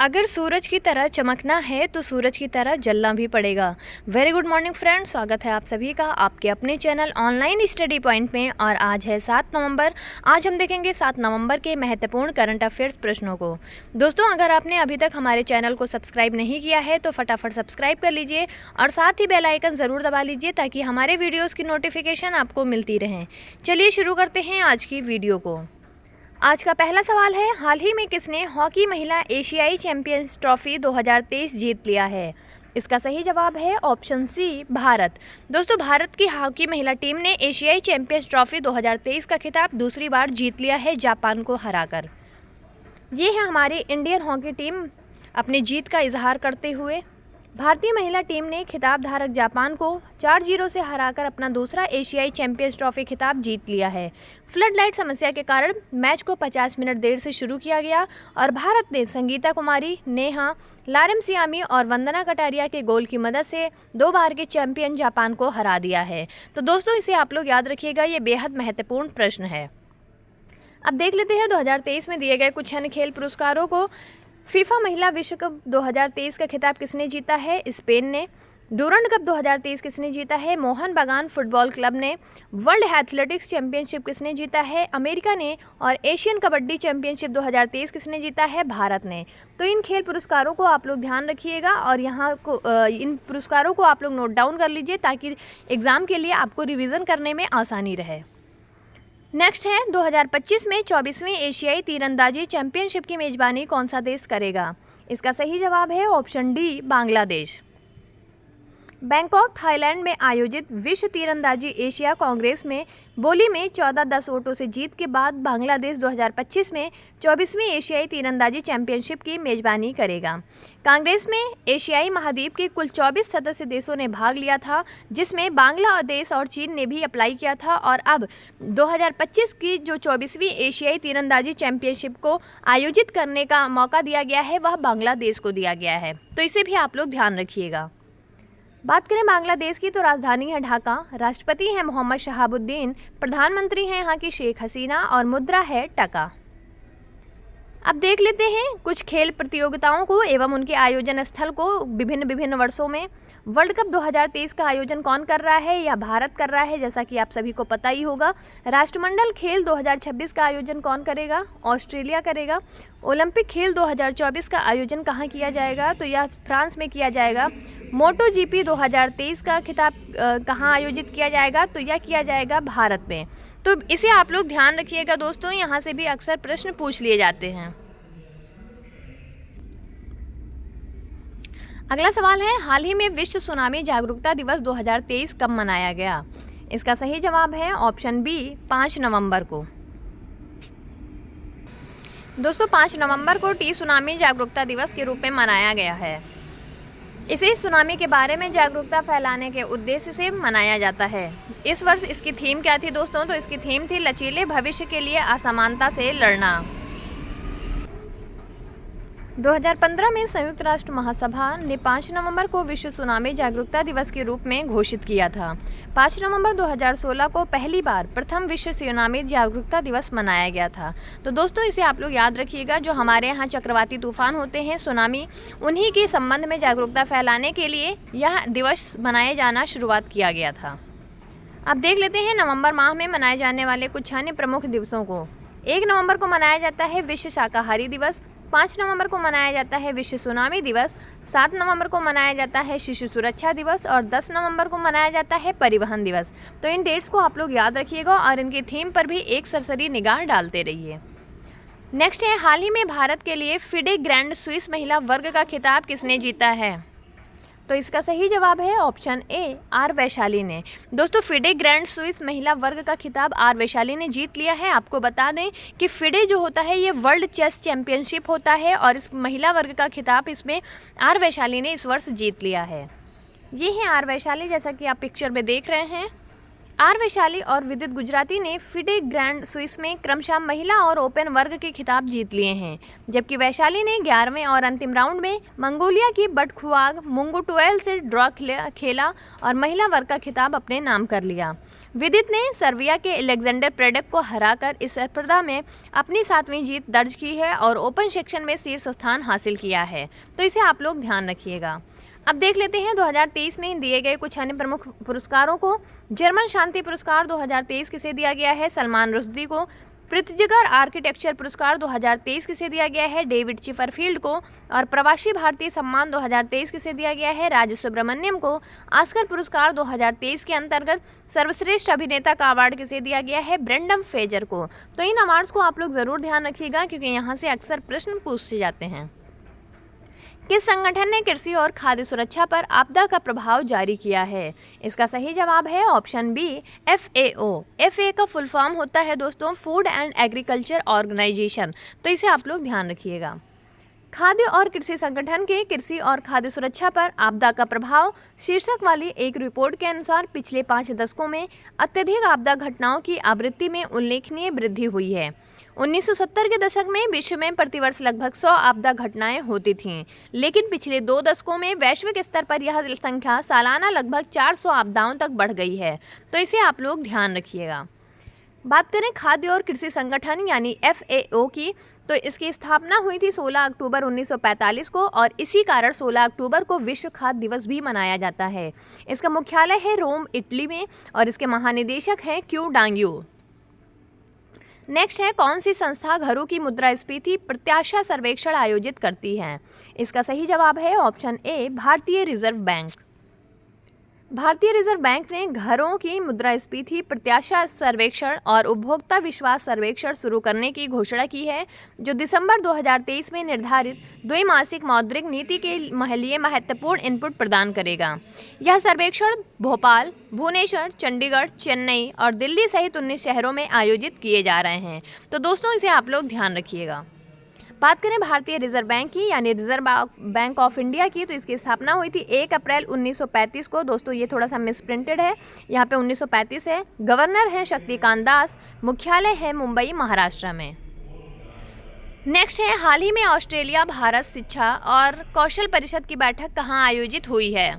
अगर सूरज की तरह चमकना है तो सूरज की तरह जलना भी पड़ेगा। वेरी गुड मॉर्निंग फ्रेंड्स, स्वागत है आप सभी का आपके अपने चैनल ऑनलाइन स्टडी पॉइंट में। और आज है 7 नवंबर। आज हम देखेंगे 7 नवंबर के महत्वपूर्ण करंट अफेयर्स प्रश्नों को। दोस्तों, अगर आपने अभी तक हमारे चैनल को सब्सक्राइब नहीं किया है तो फटाफट सब्सक्राइब कर लीजिए और साथ ही बेल आइकन ज़रूर दबा लीजिए ताकि हमारे वीडियोज़ की नोटिफिकेशन आपको मिलती रहें। चलिए शुरू करते हैं आज की वीडियो को। आज का पहला सवाल है, हाल ही में किसने हॉकी महिला एशियाई चैंपियंस ट्रॉफी 2023 जीत लिया है? इसका सही जवाब है ऑप्शन सी, भारत। दोस्तों, भारत की हॉकी महिला टीम ने एशियाई चैंपियंस ट्रॉफी 2023 का खिताब दूसरी बार जीत लिया है, जापान को हराकर। ये है हमारी इंडियन हॉकी टीम अपनी जीत का इजहार करते हुए। भारतीय महिला टीम ने खिताब धारक जापान को 4-0 से हराकर अपना दूसरा एशियाई चैंपियंस ट्रॉफी खिताब जीत लिया है। फ्लड लाइट समस्या के कारण मैच को 50 मिनट देर से शुरू किया गया और भारत ने संगीता कुमारी, नेहा लारेमसियामी और वंदना कटारिया के गोल की मदद से 2 बार के चैंपियन जापान को हरा दिया है। तो दोस्तों, इसे आप लोग याद रखिएगा, ये बेहद महत्वपूर्ण प्रश्न है। अब देख लेते हैं 2023 में दिए गए कुछ अन्य खेल पुरस्कारों को। फीफा महिला विश्व कप 2023 का खिताब किसने जीता है? स्पेन ने। डूरंड कप 2023 किसने जीता है? मोहन बागान फुटबॉल क्लब ने। वर्ल्ड एथलेटिक्स चैंपियनशिप किसने जीता है? अमेरिका ने। और एशियन कबड्डी चैंपियनशिप 2023 किसने जीता है? भारत ने। तो इन खेल पुरस्कारों को आप लोग ध्यान रखिएगा और इन पुरस्कारों को आप लोग नोट डाउन कर लीजिए ताकि एग्ज़ाम के लिए आपको रिविज़न करने में आसानी रहे। नेक्स्ट है, 2025 में 24वीं एशियाई तीरंदाजी चैंपियनशिप की मेजबानी कौन सा देश करेगा? इसका सही जवाब है option D, Bangladesh. Bangkok, Thailand में आयोजित विश्व तीरंदाजी एशिया कांग्रेस में बोली में 14-10 वोटों से जीत के बाद बांग्लादेश 2025 में 24वीं एशियाई तीरंदाजी चैंपियनशिप की मेजबानी करेगा। कांग्रेस में एशियाई महाद्वीप के कुल 24 सदस्य देशों ने भाग लिया था, जिसमें बांग्लादेश और चीन ने भी अप्लाई किया था। और अब 2025 की जो 24वीं एशियाई तीरंदाजी चैंपियनशिप को आयोजित करने का मौका दिया गया है वह बांग्लादेश को दिया गया है, तो इसे भी आप लोग ध्यान रखिएगा। बात करें बांग्लादेश की तो राजधानी है ढाका, राष्ट्रपति हैं मोहम्मद शहाबुद्दीन, प्रधानमंत्री हैं यहाँ की शेख हसीना और मुद्रा है टका। अब देख लेते हैं कुछ खेल प्रतियोगिताओं को एवं उनके आयोजन स्थल को। विभिन्न वर्षों में वर्ल्ड कप 2023 का आयोजन कौन कर रहा है? या भारत कर रहा है, जैसा कि आप सभी को पता ही होगा। राष्ट्रमंडल खेल 2026 का आयोजन कौन करेगा? ऑस्ट्रेलिया करेगा। ओलंपिक खेल 2024 का आयोजन कहाँ किया जाएगा? तो यह फ्रांस में किया जाएगा। मोटो जीपी 2023 का खिताब कहाँ आयोजित किया जाएगा? तो यह किया जाएगा भारत में। तो इसे आप लोग ध्यान रखिएगा दोस्तों, यहाँ से भी अक्सर प्रश्न पूछ लिए जाते हैं। अगला सवाल है, हाल ही में विश्व सुनामी जागरूकता दिवस 2023 कब मनाया गया? इसका सही जवाब है ऑप्शन बी, 5 नवंबर को। दोस्तों, 5 नवंबर को टी सुनामी जागरूकता दिवस के रूप में मनाया गया है। इसे सुनामी के बारे में जागरूकता फैलाने के उद्देश्य से मनाया जाता है। इस वर्ष इसकी थीम क्या थी दोस्तों? तो इसकी थीम थी लचीले भविष्य के लिए असमानता से लड़ना। 2015 में संयुक्त राष्ट्र महासभा ने 5 नवंबर को विश्व सुनामी जागरूकता दिवस के रूप में घोषित किया था। 5 नवंबर 2016 को पहली बार प्रथम विश्व सुनामी जागरूकता दिवस मनाया गया था। तो दोस्तों, इसे आप लोग याद रखिएगा, जो हमारे यहाँ चक्रवाती तूफान होते हैं, सुनामी, उन्हीं के संबंध में जागरूकता फैलाने के लिए यह दिवस मनाए जाना शुरुआत किया गया था। अब देख लेते हैं नवंबर माह में मनाए जाने वाले कुछ अन्य प्रमुख दिवसों को। 1 नवंबर को मनाया जाता है विश्व शाकाहारी दिवस। 5 नवंबर को मनाया जाता है विश्व सुनामी दिवस। 7 नवंबर को मनाया जाता है शिशु सुरक्षा दिवस और 10 नवंबर को मनाया जाता है परिवहन दिवस। तो इन डेट्स को आप लोग याद रखिएगा और इनकी थीम पर भी एक सरसरी निगाह डालते रहिए। नेक्स्ट है, हाल ही में भारत के लिए फिडे ग्रैंड स्विस महिला वर्ग का खिताब किसने जीता है? तो इसका सही जवाब है ऑप्शन ए, आर वैशाली ने। दोस्तों, फिडे ग्रैंड स्विस महिला वर्ग का खिताब आर वैशाली ने जीत लिया है। आपको बता दें कि फिडे जो होता है ये वर्ल्ड चेस चैंपियनशिप होता है और इस महिला वर्ग का खिताब इसमें आर वैशाली ने इस वर्ष जीत लिया है। ये है आर वैशाली, जैसा कि आप पिक्चर में देख रहे हैं। आर वैशाली और विदित गुजराती ने फिडे ग्रैंड स्विस में क्रमशः महिला और ओपन वर्ग के खिताब जीत लिए हैं, जबकि वैशाली ने 11वें और अंतिम राउंड में मंगोलिया की बटखुआग मुंगुटुएल से ड्रॉ खेला और महिला वर्ग का खिताब अपने नाम कर लिया। विदित ने सर्बिया के अलेक्जेंडर प्रेडक को हराकर इस स्पर्धा में अपनी 7वीं जीत दर्ज की है और ओपन सेक्शन में शीर्ष स्थान हासिल किया है, तो इसे आप लोग ध्यान रखिएगा। अब देख लेते हैं 2023 में दिए गए कुछ अन्य प्रमुख पुरस्कारों को। जर्मन शांति पुरस्कार 2023 किसे दिया गया है? सलमान रुश्दी को। प्रित्जगर आर्किटेक्चर पुरस्कार 2023 किसे दिया गया है? डेविड चिपरफील्ड को। और प्रवासी भारतीय सम्मान 2023 किसे दिया गया है? राजू सुब्रमण्यम को। ऑस्कर पुरस्कार 2023 के अंतर्गत सर्वश्रेष्ठ अभिनेता का अवार्ड किसे दिया गया है? ब्रेंडन फ्रेजर को। तो इन अवार्ड्स को आप लोग ज़रूर ध्यान रखिएगा क्योंकि यहाँ से अक्सर प्रश्न पूछे जाते हैं। किस संगठन ने कृषि और खाद्य सुरक्षा पर आपदा का प्रभाव जारी किया है? इसका सही जवाब है ऑप्शन बी, FAO। FAO का फुल फॉर्म होता है दोस्तों फूड एंड एग्रीकल्चर ऑर्गेनाइजेशन, तो इसे आप लोग ध्यान रखिएगा। खाद्य और कृषि संगठन के कृषि और खाद्य सुरक्षा पर आपदा का प्रभाव शीर्षक वाली एक रिपोर्ट के अनुसार पिछले 5 दशकों में अत्यधिक आपदा घटनाओं की आवृत्ति में उल्लेखनीय वृद्धि हुई है। 1970 के दशक में विश्व में प्रतिवर्ष लगभग 100 आपदा घटनाएं होती थीं, लेकिन पिछले 2 दशकों में वैश्विक स्तर पर यह संख्या सालाना लगभग 400 आपदाओं तक बढ़ गई है, तो इसे आप लोग ध्यान रखिएगा। बात करें खाद्य और कृषि संगठन यानी FAO की, तो इसकी स्थापना हुई थी 16 अक्टूबर 1945 को और इसी कारण 16 अक्टूबर को विश्व खाद्य दिवस भी मनाया जाता है। इसका मुख्यालय है रोम, इटली में और इसके महानिदेशक हैं क्यू डांग्यू। नेक्स्ट है कौन सी संस्था घरों की मुद्रास्फीति प्रत्याशा सर्वेक्षण आयोजित करती है? इसका सही जवाब है ऑप्शन ए, भारतीय रिजर्व बैंक। भारतीय रिजर्व बैंक ने घरों की मुद्रास्फीति प्रत्याशा सर्वेक्षण और उपभोक्ता विश्वास सर्वेक्षण शुरू करने की घोषणा की है, जो दिसंबर 2023 में निर्धारित द्विमासिक मौद्रिक नीति के लिए महत्वपूर्ण इनपुट प्रदान करेगा। यह सर्वेक्षण भोपाल, भुवनेश्वर, चंडीगढ़, चेन्नई और दिल्ली सहित 19 शहरों में आयोजित किए जा रहे हैं, तो दोस्तों इसे आप लोग ध्यान रखिएगा। बात करें भारतीय रिजर्व बैंक की यानी रिजर्व बैंक ऑफ इंडिया की, तो इसकी स्थापना हुई थी 1 अप्रैल 1935 को। दोस्तों ये थोड़ा सा मिसप्रिंटेड है, यहाँ पे 1935 है। गवर्नर हैं शक्तिकांत दास, मुख्यालय है मुंबई, महाराष्ट्र में। नेक्स्ट है हाल ही में ऑस्ट्रेलिया भारत शिक्षा और कौशल परिषद की बैठक कहाँ आयोजित हुई है?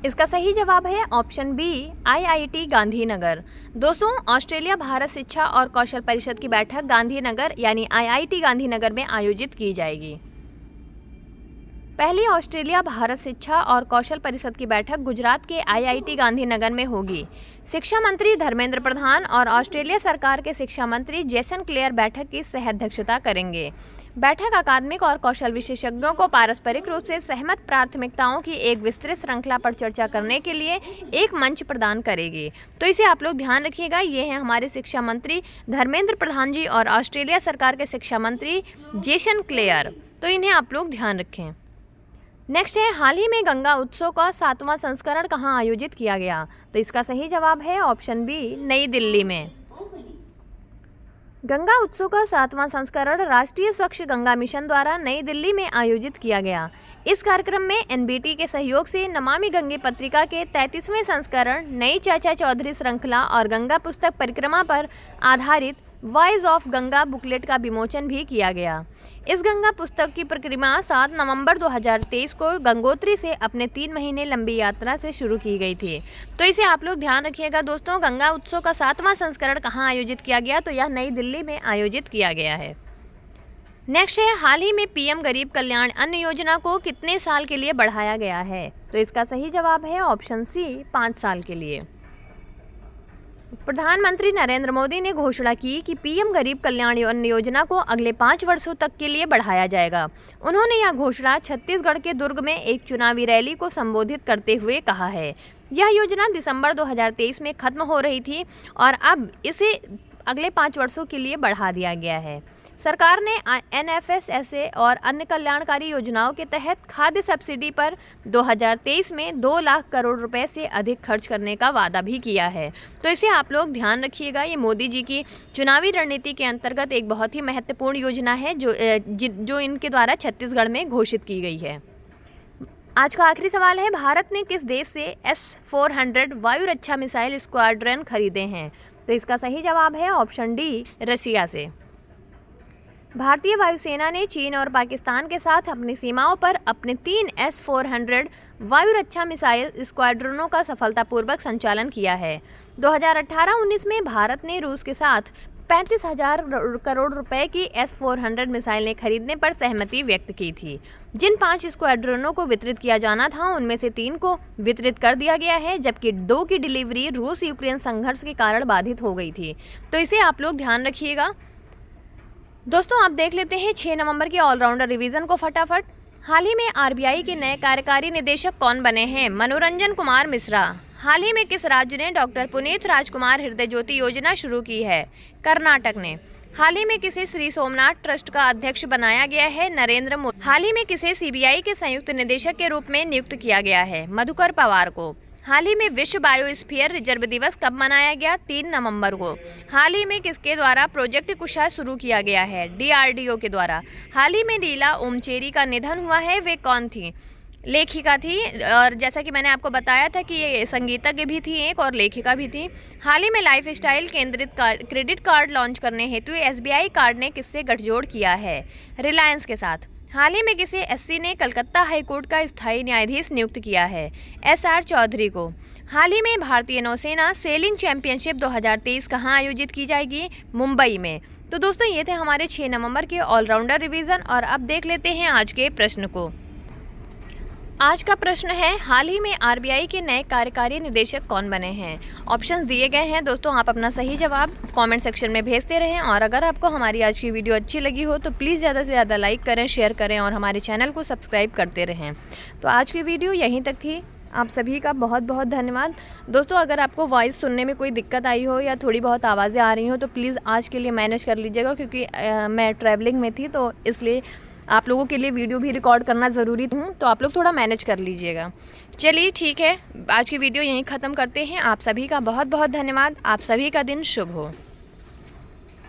इसका सही जवाब है ऑप्शन बी, IIT गांधीनगर। दोस्तों ऑस्ट्रेलिया भारत शिक्षा और कौशल परिषद की बैठक गांधीनगर यानी IIT गांधीनगर में आयोजित की जाएगी। पहली ऑस्ट्रेलिया भारत शिक्षा और कौशल परिषद की बैठक गुजरात के IIT गांधीनगर में होगी। शिक्षा मंत्री धर्मेंद्र प्रधान और ऑस्ट्रेलिया सरकार के शिक्षा मंत्री जेसन क्लेयर बैठक की सह अध्यक्षता करेंगे। बैठक अकादमिक और कौशल विशेषज्ञों को पारस्परिक रूप से सहमत प्राथमिकताओं की एक विस्तृत श्रृंखला पर चर्चा करने के लिए एक मंच प्रदान करेगी, तो इसे आप लोग ध्यान रखिएगा। ये हैं हमारे शिक्षा मंत्री धर्मेंद्र प्रधान जी और ऑस्ट्रेलिया सरकार के शिक्षा मंत्री जेसन क्लेयर, तो इन्हें आप लोग ध्यान रखें। नेक्स्ट है हाल ही में गंगा उत्सव का 7वां संस्करण कहाँ आयोजित किया गया? तो इसका सही जवाब है ऑप्शन बी, नई दिल्ली में। गंगा उत्सव का 7वां संस्करण राष्ट्रीय स्वच्छ गंगा मिशन द्वारा नई दिल्ली में आयोजित किया गया। इस कार्यक्रम में NBT के सहयोग से नमामि गंगे पत्रिका के 33वें संस्करण, नई चाचा चौधरी श्रृंखला और गंगा पुस्तक परिक्रमा पर आधारित वॉइस ऑफ गंगा बुकलेट का विमोचन भी किया गया। इस गंगा पुस्तक की परिक्रमा 7 नवंबर 2023 को गंगोत्री से अपने 3 महीने लंबी यात्रा से शुरू की गई थी, तो इसे आप लोग ध्यान रखिएगा। दोस्तों गंगा उत्सव का 7वां संस्करण कहाँ आयोजित किया गया? तो यह नई दिल्ली में आयोजित किया गया है। नेक्स्ट है हाल ही में PM गरीब कल्याण अन्न योजना को कितने साल के लिए बढ़ाया गया है? तो इसका सही जवाब है ऑप्शन सी, 5 साल के लिए। प्रधानमंत्री नरेंद्र मोदी ने घोषणा की कि PM गरीब कल्याण अन्न योजना को अगले 5 वर्षों तक के लिए बढ़ाया जाएगा। उन्होंने यह घोषणा छत्तीसगढ़ के दुर्ग में एक चुनावी रैली को संबोधित करते हुए कहा है। यह योजना दिसंबर 2023 में खत्म हो रही थी और अब इसे अगले 5 वर्षों के लिए बढ़ा दिया गया है। सरकार ने NFSSA और अन्य कल्याणकारी योजनाओं के तहत खाद्य सब्सिडी पर 2023 में 2 लाख करोड़ रुपए से अधिक खर्च करने का वादा भी किया है, तो इसे आप लोग ध्यान रखिएगा। ये मोदी जी की चुनावी रणनीति के अंतर्गत एक बहुत ही महत्वपूर्ण योजना है जो इनके द्वारा छत्तीसगढ़ में घोषित की गई है। आज का आखिरी सवाल है, भारत ने किस देश से S-400 वायु रक्षा मिसाइल स्क्वाड्रन खरीदे हैं? तो इसका सही जवाब है ऑप्शन डी, रशिया से। भारतीय वायुसेना ने चीन और पाकिस्तान के साथ अपनी सीमाओं पर अपने 3 S-400 वायु रक्षा मिसाइल स्क्वाड्रनों का सफलतापूर्वक संचालन किया है। 2018-19 में भारत ने रूस के साथ 35,000 करोड़ रुपए की S-400 मिसाइलें खरीदने पर सहमति व्यक्त की थी। जिन 5 स्क्वाड्रनों को वितरित किया जाना था उनमें से 3 को वितरित कर दिया गया है, जबकि 2 की डिलीवरी रूस यूक्रेन संघर्ष के कारण बाधित हो गई थी। तो इसे आप लोग ध्यान रखिएगा। दोस्तों आप देख लेते हैं 6 नवंबर के ऑलराउंडर रिवीजन को फटाफट। हाल ही में आरबीआई के नए कार्यकारी निदेशक कौन बने हैं? मनोरंजन कुमार मिश्रा। हाल ही में किस राज्य ने डॉक्टर पुनीत राजकुमार हृदय ज्योति योजना शुरू की है? कर्नाटक ने। हाल ही में किसे श्री सोमनाथ ट्रस्ट का अध्यक्ष बनाया गया है? नरेंद्र मोदी। हाल ही में किसे सीबीआई के संयुक्त निदेशक के रूप में नियुक्त किया गया है? मधुकर पवार को। हाल ही में विश्व बायोस्फीयर रिजर्व दिवस कब मनाया गया? 3 नवंबर को। हाल ही में किसके द्वारा प्रोजेक्ट कुशा शुरू किया गया है? डीआरडीओ के द्वारा। हाल ही में लीला ओमचेरी का निधन हुआ है, वे कौन थी? लेखिका थी, और जैसा कि मैंने आपको बताया था कि ये संगीतज्ञ भी थी एक और लेखिका भी थी। हाल ही में लाइफ स्टाइल केंद्रित क्रेडिट कार्ड लॉन्च करने हेतु एसबीआई कार्ड ने किससे गठजोड़ किया है? रिलायंस के साथ। हाल ही में किसे एससी ने कलकत्ता हाईकोर्ट का स्थायी न्यायाधीश नियुक्त किया है? एसआर चौधरी को। हाल ही में भारतीय नौसेना सेलिंग चैंपियनशिप 2023 कहां आयोजित की जाएगी? मुंबई में। तो दोस्तों ये थे हमारे 6 नवंबर के ऑलराउंडर रिवीजन, और अब देख लेते हैं आज के प्रश्न को। आज का प्रश्न है, हाल ही में आरबीआई के नए कार्यकारी निदेशक कौन बने हैं? ऑप्शंस दिए गए हैं दोस्तों, आप अपना सही जवाब कमेंट सेक्शन में भेजते रहें। और अगर आपको हमारी आज की वीडियो अच्छी लगी हो तो प्लीज़ ज़्यादा से ज़्यादा लाइक करें, शेयर करें और हमारे चैनल को सब्सक्राइब करते रहें। तो आज की वीडियो यहीं तक थी। आप सभी का बहुत बहुत धन्यवाद। दोस्तों अगर आपको वॉइस सुनने में कोई दिक्कत आई हो या थोड़ी बहुत आवाज़ें आ रही हो तो प्लीज़ आज के लिए मैनेज कर लीजिएगा, क्योंकि मैं ट्रैवलिंग में थी तो इसलिए आप लोगों के लिए वीडियो भी रिकॉर्ड करना ज़रूरी था, तो आप लोग थोड़ा मैनेज कर लीजिएगा। चलिए ठीक है, आज की वीडियो यहीं ख़त्म करते हैं। आप सभी का बहुत बहुत धन्यवाद। आप सभी का दिन शुभ हो।